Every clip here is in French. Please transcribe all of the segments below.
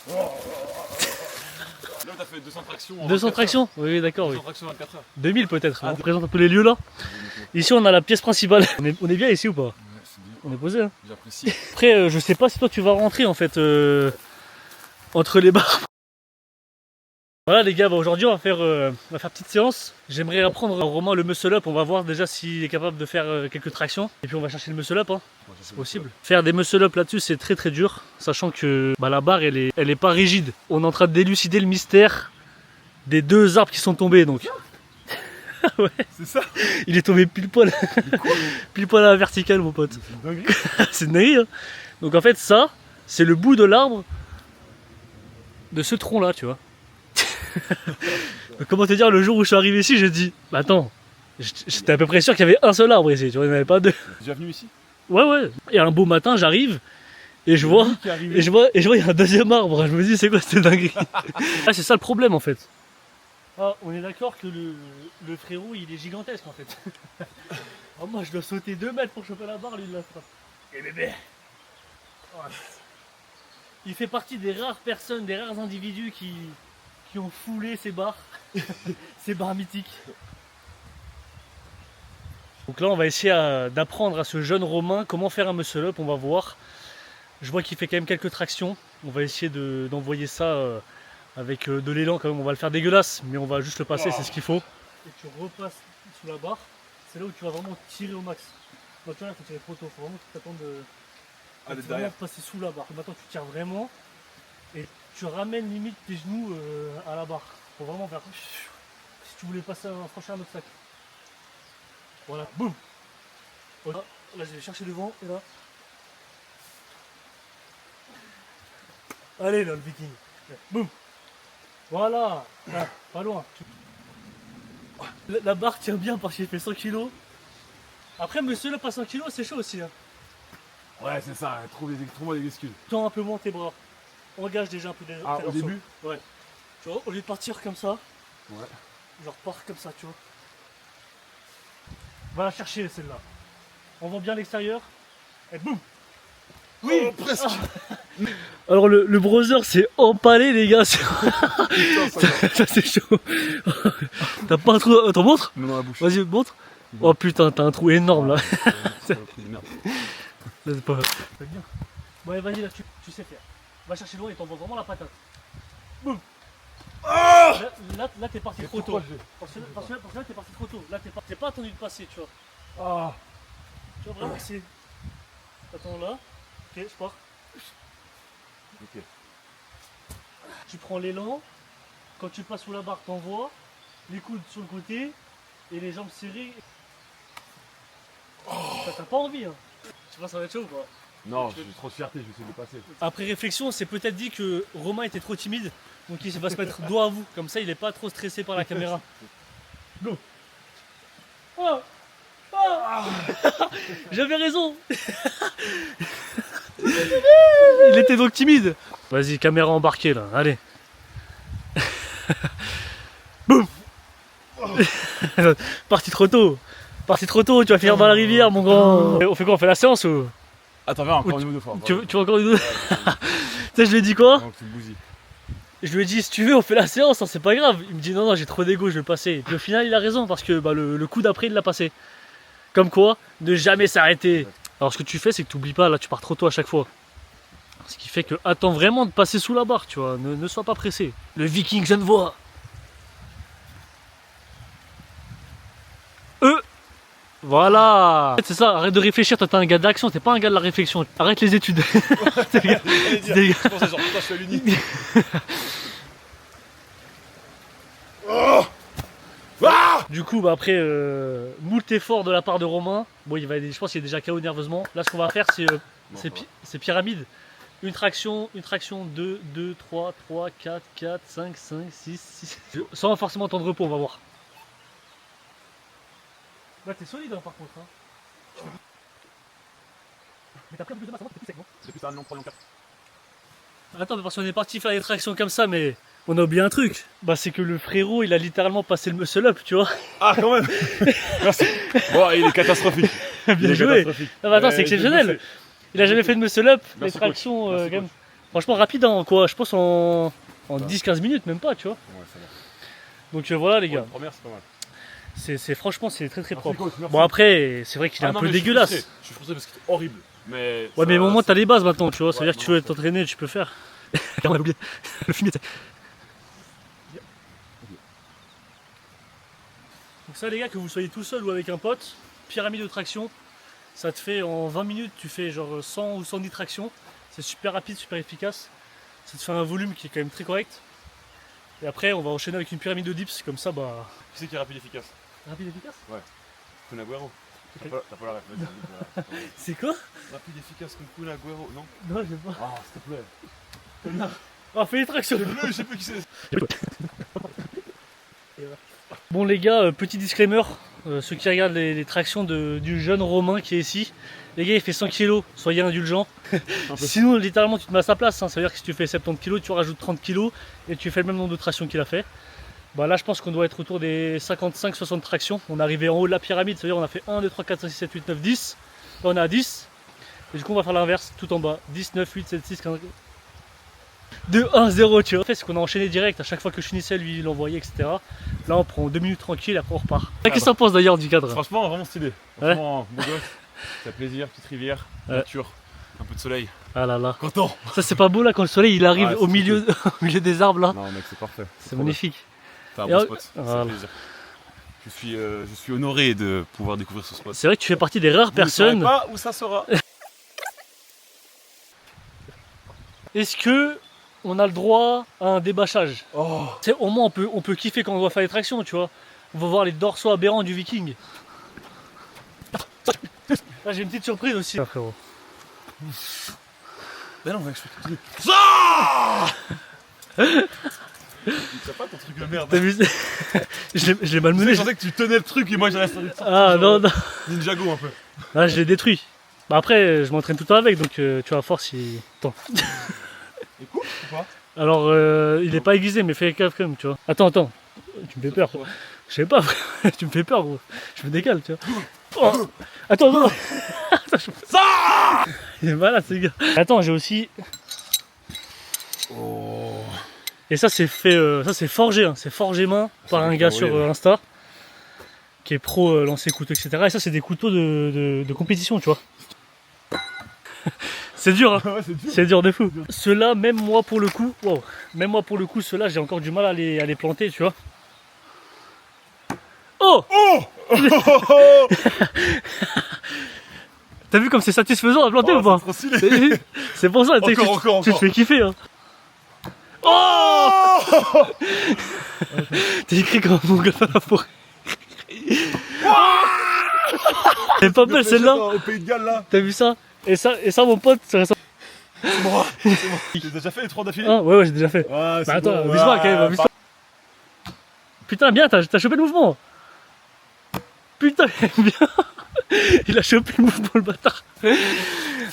Là, t'as fait 200 tractions. 200 tractions? Oui, d'accord, oui. 200 tractions 24 heures. 2000 peut-être. On présente un peu les lieux là. Ici, on a la pièce principale. On est bien ici ou pas? Ouais, c'est bien. On est posé, hein. J'apprécie. Après, je sais pas si toi tu vas rentrer en fait entre les bars. Voilà les gars, bah, aujourd'hui on va faire petite séance. J'aimerais apprendre à Romain le muscle up. On va voir déjà s'il est capable de faire quelques tractions. Et puis on va chercher le muscle up, hein. C'est possible. Faire des muscle up là-dessus c'est très dur. Sachant que bah, la barre elle est pas rigide. On est en train de d'élucider le mystère des deux arbres qui sont tombés donc. Ouais. C'est ça. Il est tombé pile poil. Pile poil à la verticale mon pote. C'est une dinguerie. C'est une dinguerie, hein. Donc en fait ça, c'est le bout de l'arbre de ce tronc là, tu vois. Comment te dire, le jour où je suis arrivé ici, j'ai dit, bah attends, j'étais à peu près sûr qu'il y avait un seul arbre ici, tu vois, il n'y en avait pas deux. T'es déjà venu ici? Ouais. Et un beau matin, j'arrive et je vois, il y a un deuxième arbre. Je me dis, c'est quoi cette dinguerie? Ah, c'est ça le problème en fait. Ah, on est d'accord que le frérot, il est gigantesque en fait. Oh, moi, je dois sauter 2 mètres pour choper la barre, lui, de la frappe. Et bébé. Oh. Il fait partie des rares personnes, des rares individus qui ont foulé ces barres. Ces barres mythiques. Donc là, on va essayer d'apprendre à ce jeune Romain comment faire un muscle up. On va voir. Je vois qu'il fait quand même quelques tractions. On va essayer d'envoyer ça avec de l'élan quand même. On va le faire dégueulasse, mais on va juste le passer, c'est ce qu'il faut. Et tu repasses sous la barre. C'est là où tu vas vraiment tirer au max. Donc là, il faut tirer trop tôt. Il faut vraiment que tu t'attendes de vraiment passer sous la barre. Maintenant, tu tires vraiment et tu ramènes limite tes genoux à la barre. Faut vraiment faire. Si tu voulais passer franchir un obstacle. Voilà, boum. Là, je vais chercher devant et là. Allez là, le viking. Boum. Voilà. Là, pas loin. La barre tient bien parce qu'il fait 100 kg. Après, monsieur le pas 100 kg, c'est chaud aussi, hein. Ouais, c'est ça. Trouve-moi des excuses. Tends un peu moins tes bras. Engage déjà un peu des. Ah, au début? Ouais. Tu vois, au lieu de partir comme ça, Ouais. genre pars comme ça, tu vois. Va la chercher celle-là. On voit bien l'extérieur. Et boum. Oui, oh, presque. Ah. Alors le browser s'est empalé les gars. Ça c'est chaud. T'as pas un trou. T'en montres? Non, dans la bouche. Vas-y, montre. Oh putain, t'as un trou énorme là. C'est pas bien. Ouais, vas-y là, tu sais faire. Va chercher loin et t'envoies vraiment la patate. Boum. Là t'es parti trop tôt. Parce que là t'es parti trop tôt. Là t'es pas attendu de passer, tu vois. Ah. Tu vois vraiment c'est. Attends là. Ok, je pars. Ok. Tu prends l'élan. Quand tu passes sous la barre, t'envoies. Les coudes sur le côté. Et les jambes serrées. T'as pas envie, hein. Je sais pas, ça va être chaud ou pas? Non, j'ai trop de fierté, je vais essayer de passer. Après réflexion, on s'est peut-être dit que Romain était trop timide. Donc il va se mettre dos à vous. Comme ça, il est pas trop stressé par la caméra. Go. Oh. Oh. J'avais raison. Il était donc timide. Vas-y, caméra embarquée là, allez. Boum. Parti trop tôt. Tu vas finir dans la rivière, mon grand. On fait quoi? On fait la séance ou? Attends, viens, encore une ou deux fois. Tu veux encore une autre? Tu sais, je lui ai dit quoi? Donc, tu me bousilles. Je lui ai dit, si tu veux, on fait la séance, hein, c'est pas grave. Il me dit, non, j'ai trop d'ego, je vais le passer. Et puis au final, il a raison, parce que bah, le coup d'après, il l'a passé. Comme quoi, ne jamais s'arrêter. Alors, ce que tu fais, c'est que tu oublies pas, là, tu pars trop tôt à chaque fois. Ce qui fait que, attends vraiment de passer sous la barre, tu vois. Ne sois pas pressé. Le viking, je ne vois. Voilà. C'est ça, arrête de réfléchir, toi t'es un gars d'action, t'es pas un gars de la réflexion. Arrête les études. Je pensais genre, putain, je suis à l'uni. Du coup, bah après moult effort de la part de Romain, bon, je pense qu'il est déjà KO nerveusement. Là, ce qu'on va faire, c'est pyramide. Une traction, 2, 2, 3, 3, 4, 4, 5, 5, 6, 6. Sans forcément temps de repos, on va voir. Là, t'es solide hein, par contre. Hein. Mais t'as pris un peu plus de masse avant, t'es plus sec, non? C'est plus un long 3, long 4. Attends, mais parce qu'on est parti faire des tractions comme ça, mais on a oublié un truc. Bah, c'est que le frérot, il a littéralement passé le muscle up, tu vois. Ah, quand même. Merci. Bon, il est catastrophique. Bien joué. Non, mais attends, c'est exceptionnel. Il a jamais fait de muscle up, les tractions, quand même. Franchement rapide hein, quoi, je pense en Ouais. 10-15 minutes même pas tu vois. Ouais, ça va. Donc voilà les Ouais, gars, la première, c'est pas mal. franchement c'est très Merci, propre. coach, merci. Bon après c'est vrai qu'il est Ah un non, peu mais je suis dégueulasse. frustré. Je suis frustré parce que c'était horrible. Mais Ouais mais au moins t'as les bases maintenant tu vois, ça veut Ouais, dire que tu veux non, t'entraîner, tu peux faire. On a oublié le fumier. Donc ça les gars, que vous soyez tout seul ou avec un pote, pyramide de traction, ça te fait en 20 minutes, tu fais genre 100 ou 110 tractions. C'est super rapide, super efficace. Ça te fait un volume qui est quand même très correct. Et après on va enchaîner avec une pyramide de dips, comme ça bah... Qui c'est qui est rapide et efficace? Rapide efficace? Kun Agüero. T'as pas la ref, vas-y. C'est quoi? Rapide et efficace comme Kun Agüero, non? Non je sais pas. Ah, s'il te plaît. Ah fais les tractions. Je sais plus qui c'est. Bon les gars, petit disclaimer, ceux qui regardent les tractions du jeune Romain qui est ici, les gars il fait 100 kg, soyez indulgents. Sinon littéralement tu te mets à sa place, hein. Ça veut dire que si tu fais 70 kg, tu rajoutes 30 kg et tu fais le même nombre de tractions qu'il a fait. Bah là je pense qu'on doit être autour des 55-60 tractions, on est arrivé en haut de la pyramide, ça veut dire on a fait 1, 2, 3, 4, 5, 6, 7, 8, 9, 10. Là on est à 10, et du coup on va faire l'inverse, tout en bas, 10, 9, 8, 7, 6, 15... 2, 1, 0 tu vois. En fait, c'est qu'on a enchaîné direct, à chaque fois que je finissais, lui il envoyait, etc. Là on prend 2 minutes tranquille, après on repart. Qu'est-ce que t'en penses d'ailleurs du cadre? Franchement, vraiment stylé. Franchement, beau gosse. Ça fait plaisir, petite rivière, Ouais. nature, un peu de soleil. Ah là là. Content. Ça c'est pas beau là quand le soleil il arrive Ouais, au, c'est milieu, au milieu des arbres là. Non, mec, c'est parfait. C'est magnifique. C'est un Et bon oh, spot. Ça voilà. fait plaisir. Je suis honoré de pouvoir découvrir ce spot. C'est vrai que tu fais partie des rares Vous ne saurez personnes. pas où ça sera. Est-ce que on a le droit à un débâchage? Oh. C'est au moins on peut kiffer quand on doit faire les tractions, tu vois. On va voir les dorsaux aberrants du Viking. Là j'ai une petite surprise aussi. Ah, frérot. Ben non, mec, je fais continuer. Ça C'est pas ton truc de merde. T'as vu? Je l'ai malmené. Je pensais que tu tenais le truc et moi j'allais sortir. Ah non, non. Ninjago un peu. Là je l'ai détruit. Bah après je m'entraîne tout le temps avec donc tu vois à force il... Attends. Il coupe ou pas? Alors il est pas aiguisé mais fais gaffe quand même tu vois. Attends, tu me fais peur. Je sais pas, tu me fais peur gros. Je me décale tu vois. Oh. Attends, non. Ça Il est malade ce gars. Attends, j'ai aussi... Oh. Et ça c'est fait, ça c'est forgé, hein. C'est forgé main par un gars sur Insta qui est pro lancer couteau etc. Et ça c'est des couteaux de compétition tu vois. C'est dur hein. Ouais, c'est dur. C'est dur de fou. Ceux-là, même moi pour le coup, wow, même moi pour le coup, ceux-là j'ai encore du mal à les planter tu vois. Oh, Oh. t'as vu comme c'est satisfaisant à planter Oh, ou pas? c'est trop stylé. C'est pour ça, tu sais que Encore. tu te fais kiffer hein. Oh. T'es écrit comme un mongol dans la forêt. C'est pas belle celle-là. Au Pays de Galles là. T'as vu ça? Et ça mon pote, c'est récent. C'est bon. T'as déjà fait les 3 d'affilée? Ah ouais, j'ai déjà fait. Ouais, Bah attends, abuse-moi quand même, abuse-moi. Putain, bien, t'as chopé le mouvement. Putain, bien. Il a chopé le mouvement, le bâtard.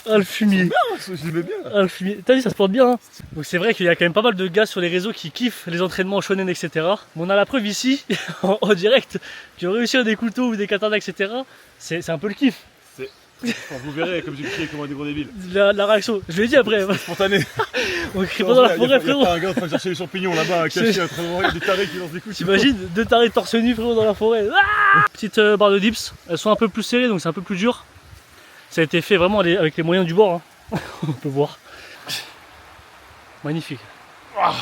Ah, le fumier. Je l'aimais bien. Ah, le fumier. T'as vu, ça se porte bien. Hein. Donc c'est vrai qu'il y a quand même pas mal de gars sur les réseaux qui kiffent les entraînements shonen, etc. Mais on a la preuve ici, en direct, qui ont réussi à des couteaux ou des katanas, etc. C'est un peu le kiff. Quand vous verrez comme j'ai crié comme un des gros débiles. La réaction, je l'ai dit après. Spontané. On crie pas dans la forêt, Il y frérot. a un gars en train de chercher les champignons là-bas, caché à travers des tarés qui lancent des coups. T'imagines, 2 tarés torse nu, frérot, dans la forêt. Ah, petite barre de dips, elles sont un peu plus serrées donc c'est un peu plus dur. Ça a été fait vraiment avec les moyens du bord, hein. On peut voir. Magnifique. Ah.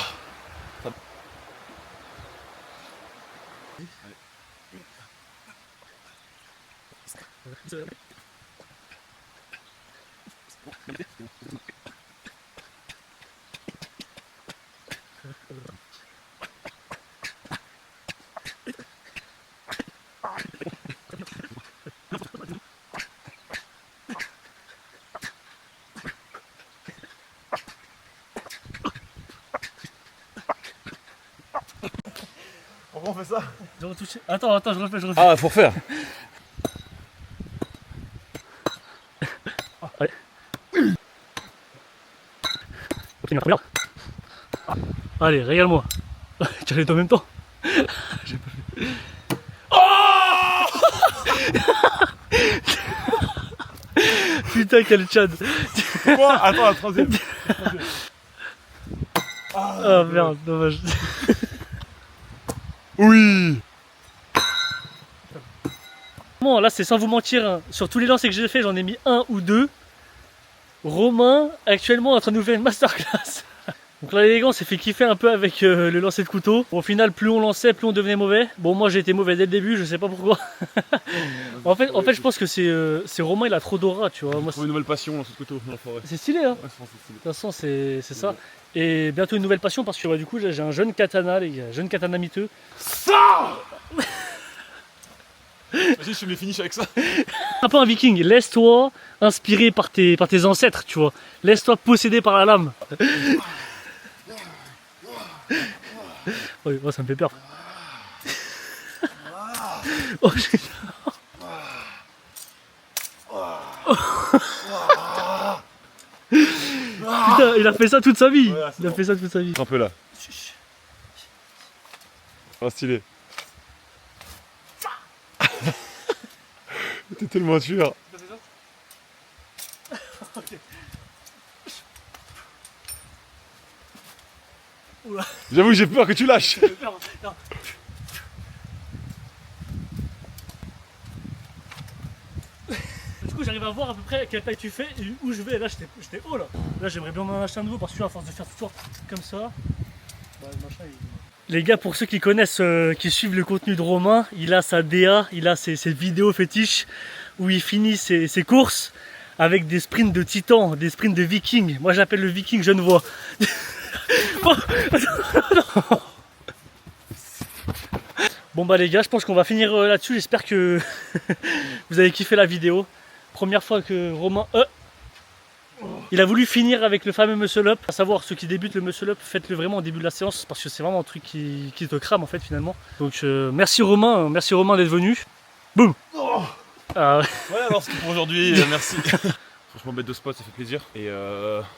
Pourquoi on fait ça? Attends, je refais. Ah, faut refaire. Allez. Regarde. Allez, régale-moi. Tu as les deux en même temps. J'ai pas fait. Oh. Putain, quel Tchad. Quoi? Attends, la troisième. Ah merde, dommage. Oui. Bon, là c'est sans vous mentir, hein. Sur tous les lancers que j'ai fait, j'en ai mis 1 ou 2. Romain, actuellement, est en train de nous faire une masterclass. Donc là, l'élégant s'est fait kiffer un peu avec le lancer de couteau. Au final, plus on lançait, plus on devenait mauvais. Bon, moi j'ai été mauvais dès le début, je sais pas pourquoi. en fait, je pense que c'est Romain, il a trop d'aura, tu vois. Moi, Trouve une nouvelle passion dans ce couteau dans la forêt. c'est stylé, hein. Ouais, je pense que c'est stylé. De toute façon, c'est ça. Et bientôt une nouvelle passion parce que du coup, j'ai un jeune katana, les gars. Jeune katana miteux. Ça. Vas-y, je fais mes finishes avec ça. Un peu un viking. Laisse-toi inspiré par tes ancêtres, tu vois. Laisse-toi posséder par la lame. Oui, oh, ça me fait peur. Oh, putain, il a fait ça toute sa vie. Ouais, Il a fait ça toute sa vie. Un peu là. Ah, stylé. T'es tellement dur. J'avoue que j'ai peur que tu lâches. Du coup, j'arrive à voir à peu près quelle taille tu fais et où je vais. Là, j'étais haut là. Là, j'aimerais bien en acheter un nouveau parce que à force de faire tout comme ça. Bah, le machin, les gars, pour ceux qui connaissent, qui suivent le contenu de Romain, il a sa DA, il a ses vidéos fétiches où il finit ses courses avec des sprints de titan, des sprints de viking. Moi, j'appelle le viking genevois. Oh, attends. Bon bah les gars, je pense qu'on va finir là-dessus. J'espère que vous avez kiffé la vidéo. Première fois que Romain... il a voulu finir avec le fameux muscle up. À savoir, ceux qui débutent le muscle up, faites-le vraiment au début de la séance parce que c'est vraiment un truc qui te crame en fait finalement. Donc merci Romain d'être venu. Boum. Ah, ouais. Voilà, alors c'est tout pour aujourd'hui. Merci. Franchement, bête de spot, ça fait plaisir. Et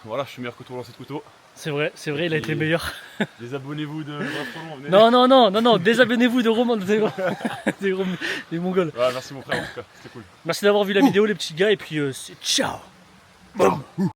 voilà, je suis meilleur que toi au lancer de couteau. C'est vrai, il a été meilleur. Désabonnez-vous de venez. Non, désabonnez-vous de Romain, des Mongols. Ouais, merci mon frère en tout cas, c'était cool. Merci d'avoir vu la vidéo les petits gars et puis c'est ciao. Boum.